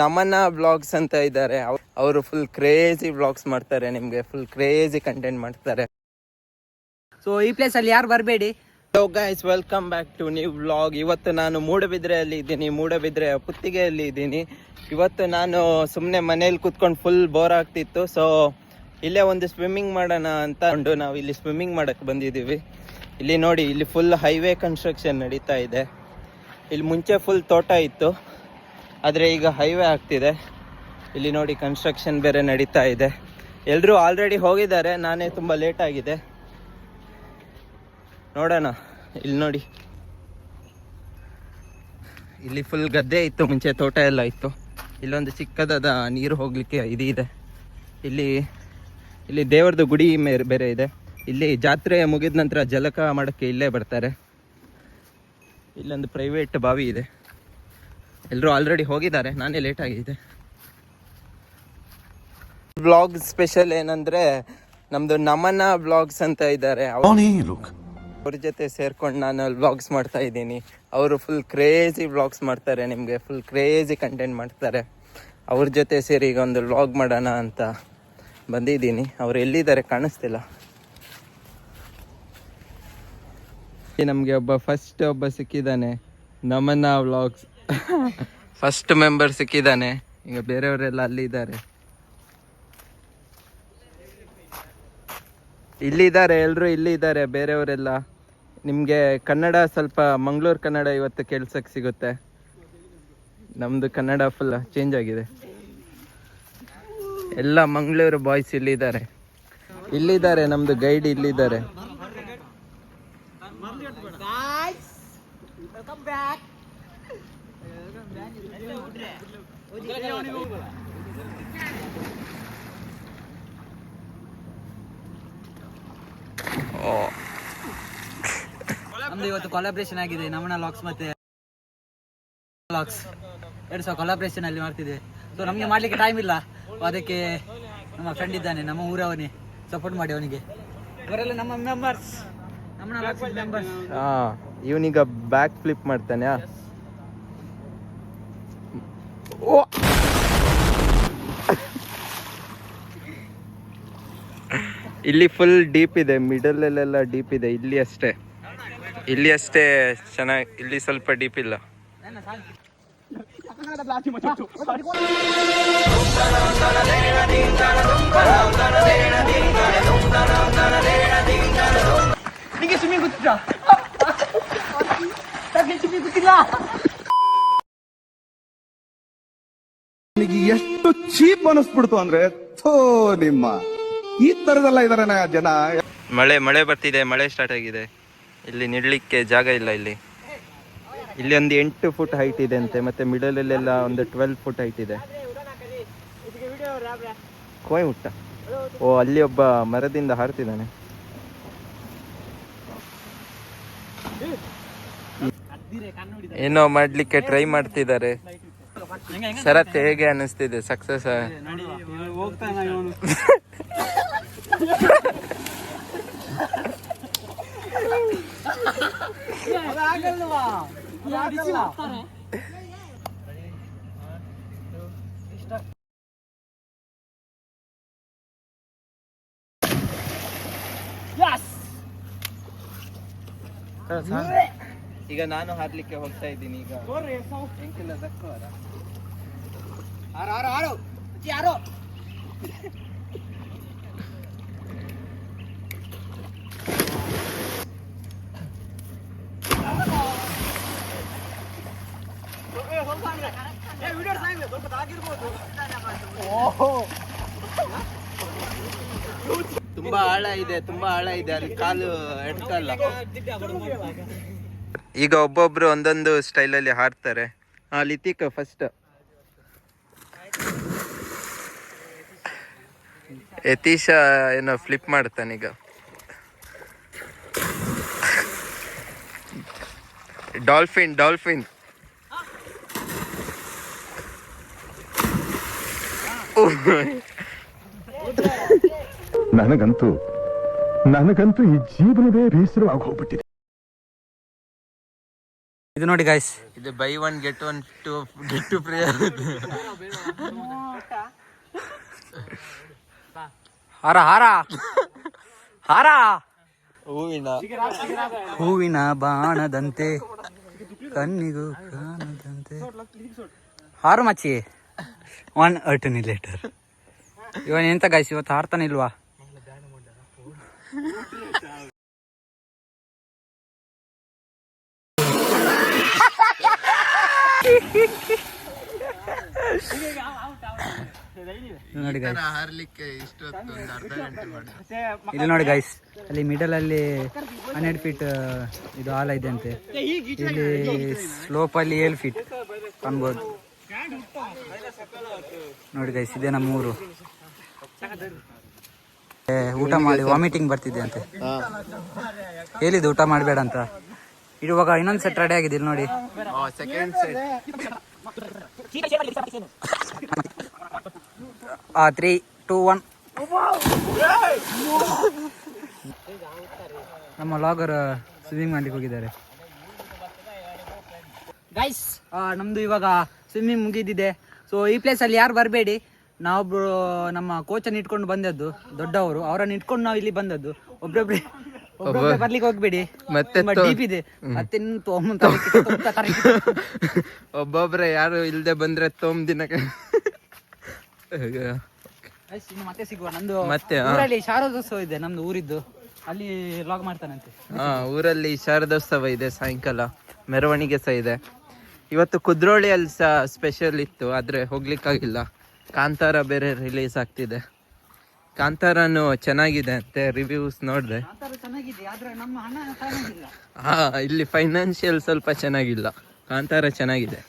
ನಮನ ಬ್ಲಾಗ್ಸ್ ಅಂತ ಇದ್ದಾರೆ, ಅವರು ಫುಲ್ ಕ್ರೇಜಿ ಬ್ಲಾಗ್ಸ್ ಮಾಡ್ತಾರೆ, ನಿಮ್ಗೆ ಫುಲ್ ಕ್ರೇಜಿ ಕಂಟೆಂಟ್ ಮಾಡ್ತಾರೆ. ಸೊ ಈ ಪ್ಲೇಸ್ ಅಲ್ಲಿ ಯಾರು ಬರಬೇಡಿ. So guys, welcome back to new vlog. ಇವತ್ತು ನಾನು ಮೂಡಬಿದ್ರೆಯಲ್ಲಿ ಇದ್ದೀನಿ, ಮೂಡಬಿದ್ರೆ ಪುತ್ತಿಗೆಯಲ್ಲಿ ಇದ್ದೀನಿ. ಇವತ್ತು ನಾನು ಸುಮ್ಮನೆ ಮನೇಲಿ ಕೂತ್ಕೊಂಡು ಫುಲ್ ಬೋರ್ ಆಗ್ತಿತ್ತು. ಸೊ ಇಲ್ಲೇ ಒಂದು ಸ್ವಿಮ್ಮಿಂಗ್ ಮಾಡೋಣ ಅಂತ ನಾವು ಇಲ್ಲಿ ಸ್ವಿಮ್ಮಿಂಗ್ ಮಾಡಕ್ಕೆ ಬಂದಿದ್ದೀವಿ. ಇಲ್ಲಿ ನೋಡಿ, ಇಲ್ಲಿ ಫುಲ್ ಹೈವೇ ಕನ್ಸ್ಟ್ರಕ್ಷನ್ ನಡೀತಾ ಇದೆ. ಇಲ್ಲಿ ಮುಂಚೆ ಫುಲ್ ತೋಟ ಇತ್ತು, ಆದರೆ ಈಗ ಹೈವೇ ಆಗ್ತಿದೆ. ಇಲ್ಲಿ ನೋಡಿ, ಕನ್ಸ್ಟ್ರಕ್ಷನ್ ಬೇರೆ ನಡೀತಾ ಇದೆ. ಎಲ್ಲರೂ ಆಲ್ರೆಡಿ ಹೋಗಿದ್ದಾರೆ, ನಾನೇ ತುಂಬ ಲೇಟ್ ಆಗಿದೆ. ನೋಡೋಣ. ಇಲ್ಲಿ ನೋಡಿ, ಇಲ್ಲಿ ಫುಲ್ ಗದ್ದೆ ಇತ್ತು, ಮುಂಚೆ ತೋಟ ಎಲ್ಲ ಇತ್ತು. ಇಲ್ಲೊಂದು ಚಿಕ್ಕದಾದ ನೀರು ಹೋಗಲಿಕ್ಕೆ ಇದೆ. ಇಲ್ಲಿ ದೇವರದು ಗುಡಿ ಬೇರೆ ಇದೆ. ಇಲ್ಲಿ ಜಾತ್ರೆ ಮುಗಿದ ನಂತರ ಜಲಕ ಮಾಡೋಕ್ಕೆ ಇಲ್ಲೇ ಬರ್ತಾರೆ. ಇಲ್ಲೊಂದು ಪ್ರೈವೇಟ್ ಬಾವಿ ಇದೆ. ಎಲ್ಲರೂ ಆಲ್ರೆಡಿ ಹೋಗಿದ್ದಾರೆ, ನಾನೇ ಲೇಟ್ ಆಗಿದೆ. ಬ್ಲಾಗ್ ಸ್ಪೆಷಲ್ ಏನಂದ್ರೆ, ನಮ್ದು ನಮನ ಬ್ಲಾಗ್ಸ್ ಅಂತ ಇದ್ದಾರೆ, ಅವ್ರ ಜೊತೆ ಸೇರ್ಕೊಂಡು ನಾನು ಬ್ಲಾಗ್ಸ್ ಮಾಡ್ತಾ ಇದ್ದೀನಿ. ಅವರು ಫುಲ್ ಕ್ರೇಜಿ ಬ್ಲಾಗ್ಸ್ ಮಾಡ್ತಾರೆ, ನಿಮಗೆ ಫುಲ್ ಕ್ರೇಜಿ ಕಂಟೆಂಟ್ ಮಾಡ್ತಾರೆ. ಅವ್ರ ಜೊತೆ ಸೇರಿ ಈಗ ಒಂದು ವ್ಲಾಗ್ ಮಾಡೋಣ ಅಂತ ಬಂದಿದ್ದೀನಿ. ಅವ್ರು ಎಲ್ಲಿದ್ದಾರೆ ಕಾಣಿಸ್ತಿಲ್ಲ. ನಮಗೆ ಫಸ್ಟ್ ಒಬ್ಬ ಸಿಕ್ಕಿದ್ದಾನೆ, ನಮನ ವ್ಲಾಗ್ಸ್ ಫಸ್ಟ್ ಮೆಂಬರ್ ಸಿಕ್ಕಿದ್ದಾನೆ. ಈಗ ಬೇರೆಯವರೆಲ್ಲ ಅಲ್ಲಿ ಇದ್ದಾರೆ, ಇಲ್ಲಿದ್ದಾರೆ, ಎಲ್ಲರೂ ಇಲ್ಲಿ ಇದ್ದಾರೆ. ಬೇರೆಯವರೆಲ್ಲ ನಿಮಗೆ ಕನ್ನಡ ಸ್ವಲ್ಪ ಮಂಗಳೂರು ಕನ್ನಡ ಇವತ್ತು ಕೇಳ್ಸಕ್ಕೆ ಸಿಗುತ್ತೆ. ನಮ್ಮದು ಕನ್ನಡ ಫುಲ್ ಚೇಂಜ್ ಆಗಿದೆ. ಎಲ್ಲ ಮಂಗಳೂರು ಬಾಯ್ಸ್ ಇಲ್ಲಿದ್ದಾರೆ, ನಮ್ಮದು ಗೈಡ್ ಇಲ್ಲಿದ್ದಾರೆ. ನಮ್ದು ಇವತ್ತು ಕೊಲಾಬ್ರೇಷನ್ ಆಗಿದೆ, ನಮನ ವ್ಲಾಗ್ಸ್ ಮತ್ತೆ ವ್ಲಾಗ್ಸ್ ಎರಡು ಸಹ ಕೊಲಾಬ್ರೇಷನ್ ಅಲ್ಲಿ ಮಾಡ್ತಿದ್ದೆ. ಸೊ ನಮಗೆ ಮಾಡ್ಲಿಕ್ಕೆ ಟೈಮ್ ಇಲ್ಲ, ಅದಕ್ಕೆ ನಮ್ಮ ಫ್ರೆಂಡ್ ಇದ್ದಾನೆ, ನಮ್ಮ ಊರವನೇ, ಸಪೋರ್ಟ್ ಮಾಡಿ ಅವನಿಗೆ. ಇವರೆಲ್ಲ ನಮ್ಮ ಮೆಂಬರ್ಸ್, ನಮ್ಮನ ವ್ಲಾಗ್ಸ್ ಮೆಂಬರ್ಸ್. ಇವನೀಗ ಬ್ಯಾಕ್ ಫ್ಲಿಪ್ ಮಾಡ್ತಾನೆ. ಇಲ್ಲಿ ಫುಲ್ ಡೀಪ್ ಇದೆ, ಮಿಡಲಲ್ಲೆಲ್ಲ ಡೀಪ್ ಇದೆ. ಇಲ್ಲಿ ಅಷ್ಟೇ ಚೆನ್ನಾಗಿ, ಇಲ್ಲಿ ಸ್ವಲ್ಪ ಡೀಪ್ ಇಲ್ಲ. ಎಷ್ಟು ಚೀಪ್ ಅನಿಸ್ಬಿಡ್ತು ಅಂದ್ರೆ, ನಿಮ್ಮ ಈ ತರದೆಲ್ಲ ಇದಾರೆ ಜನ. ಮಳೆ ಬರ್ತಿದೆ, ಮಳೆ ಸ್ಟಾರ್ಟ್ ಆಗಿದೆ. ಇಲ್ಲಿ ನಿಡ್ಲಿಕ್ಕೆ ಜಾಗ ಇಲ್ಲ. ಇಲ್ಲಿ ಒಂದು 8 ಫುಟ್ ಹೈಟ್ ಇದೆ ಅಂತೆ, ಮತ್ತೆ ಮಿಡಲಲ್ಲೆಲ್ಲ ಒಂದು 12 ಫುಟ್ ಹೈಟ್ ಇದೆ. ಕೋಯ್ ಮುಟ್ಟ. ಅಲ್ಲಿ ಒಬ್ಬ ಮರದಿಂದ ಹಾರ್ತಿದ್ದಾನೆ. ಏನೋ ಮಾಡ್ಲಿಕ್ಕೆ ಟ್ರೈ ಮಾಡ್ತಿದ್ದಾರೆ. ಶರತ್ ಹೇಗೆ ಅನಿಸ್ತಿದೆ? ಸಕ್ಸಸ್ ಈಗ ನಾನು ಹಾರ್ಲಿಕ್ಕೆ ಹೋಗ್ತಾ ಇದ್ದೀನಿ. ಈಗ ಎಂಕಿಲ್ಲ ದಕ್ಕವರ ಯಾರೋ ತುಂಬಾ ಆಳ ಇದೆ, ಅಲ್ಲಿ ಕಾಲು ಎಡ್ಕಲ್ಲ. ಈಗ ಒಬ್ಬೊಬ್ರು ಒಂದೊಂದು ಸ್ಟೈಲಲ್ಲಿ ಹಾರ್ತಾರೆ. ಲಿತಿಕ್ ಫಸ್ಟ್, ಯತೀಶ ಏನೋ ಫ್ಲಿಪ್ ಮಾಡ್ತಾನೀಗ. ಡಾಲ್ಫಿನ್ ನನಗಂತೂ ಈ ಜೀವನವೇ ಬೇಸರವಾಗಿ ಹೋಗ್ಬಿಟ್ಟಿದೆ. ಇದು ನೋಡಿ ಗಾಯ್ಸ್, ಇದು ಬೈ 1 get 1 get 2 ಫ್ರೀ. ಹಾರ ಹಾರ ಹಾರ ಹೂವಿನ ಹೂವಿನ ಬಾಣದಂತೆ ಕಣ್ಣಿಗೂ ಕಾಣದಂತೆ ಹಾರು ಮಚ್ಚಿ 1 ಅಟರ್ನಿಲೇಟರ್. ಇವನ್ ಎಂತ ಗಾಯ್ಸ್ ಇವತ್ತು ಹಾರ್ತಾನೆ ಇಲ್ವಾ? ನೋಡಿ guys. ಹಾರ್ಲಿಕ್ಕೆ ಇಷ್ಟೊತ್ತು ಒಂದು ಅರ್ಧ ಗಂಟೆ ಮಾಡಿ. ಇಲ್ಲಿ ನೋಡಿ ಗೈಸ್, ಅಲ್ಲಿ ಮಿಡಲ್ ಅಲ್ಲಿ 12 ಫೀಟ್ ಇದು ಆಲ ಇದೆ ಅಂತೆ. ಇಲ್ಲಿ ಸ್ಲೋಪ್ ಅಲ್ಲಿ 7 ಫೀಟ್ ಕಾಣ್ಬೋದು. ನೋಡಿ ಗೈಸ್, ಇದೇ ನಮ್ಮ ಊರು. ಊಟ ಮಾಡಿ ವಾಮಿಟಿಂಗ್ ಬರ್ತಿದೆ ಅಂತೆ. ಹೇಳಿದ್ದು ಊಟ ಮಾಡಬೇಡ ಅಂತ. ಇರುವಾಗ ಇನ್ನೊಂದು ಸೆಟ್ ರೆಡಿ ಆಗಿದೆ ಇಲ್ಲಿ ನೋಡಿ. Second set 3, 2, 1. ನಮ್ಮ ಲಾಗರ್ ಸ್ವಿಮ್ಮಿಂಗ್ ಮಾಡ್ಲಿಕ್ಕೆ ಹೋಗಿದ್ದಾರೆ ಗೈಸ್. ನಮ್ದು ಇವಾಗ ಸ್ವಿಮ್ಮಿಂಗ್ ಮುಗಿದಿದೆ. ಸೊ ಈ ಪ್ಲೇಸ್ ಅಲ್ಲಿ ಯಾರು ಬರಬೇಡಿ. ನಾವೊಬ್ರು ನಮ್ಮ ಕೋಚನ್ನು ಇಟ್ಕೊಂಡು ಬಂದದ್ದು, ದೊಡ್ಡವರು, ಅವರನ್ನು ಇಟ್ಕೊಂಡು ನಾವು ಇಲ್ಲಿ ಬಂದದ್ದು. ಒಬ್ಬೊಬ್ರೆ ಬರ್ಲಿಕ್ಕೆ ಹೋಗ್ಬೇಡಿ, ಮತ್ತೆ ಡೀಪ್ ಇದೆ. ಮತ್ತೆ ಒಬ್ಬೊಬ್ರೆ ಯಾರು ಇಲ್ದೆ ಬಂದ್ರೆ ದಿನಕ್ಕೆ ಮತ್ತೆ ಸಿಗುವ. ನಮ್ದು ಮತ್ತೆ ಊರಲ್ಲಿ ಶಾರದೋತ್ಸವ ಇದೆ, ನಮ್ದು ಊರಿದ್ದು. ಅಲ್ಲಿ ಲಾಗ್ ಮಾಡ್ತಾನಂತೆ. ಊರಲ್ಲಿ ಶಾರದೋತ್ಸವ ಇದೆ, ಸಾಯಂಕಾಲ ಮೆರವಣಿಗೆ ಸಹ ಇದೆ. ಇವತ್ತು ಕುದ್ರೋಳಿಯಲ್ಲಿ ಸಹ ಸ್ಪೆಷಲ್ ಇತ್ತು, ಆದ್ರೆ ಹೋಗ್ಲಿಕ್ಕಾಗಿಲ್ಲ. ಕಾಂತಾರ ಬೇರೆ ರಿಲೀಸ್ ಆಗ್ತಿದೆ. ಕಾಂತಾರನು ಚೆನ್ನಾಗಿದೆ ಅಂತೆ, ರಿವ್ಯೂಸ್ ನೋಡಿದೆ. ಚೆನ್ನಾಗಿದೆ, ಆದ್ರೆ ನಮ್ಮ ಹಣ ಚೆನ್ನಾಗಿಲ್ಲ. ಇಲ್ಲಿ ಫೈನಾನ್ಷಿಯಲ್ ಸ್ವಲ್ಪ ಚೆನ್ನಾಗಿಲ್ಲ. ಕಾಂತಾರ ಚೆನ್ನಾಗಿದೆ.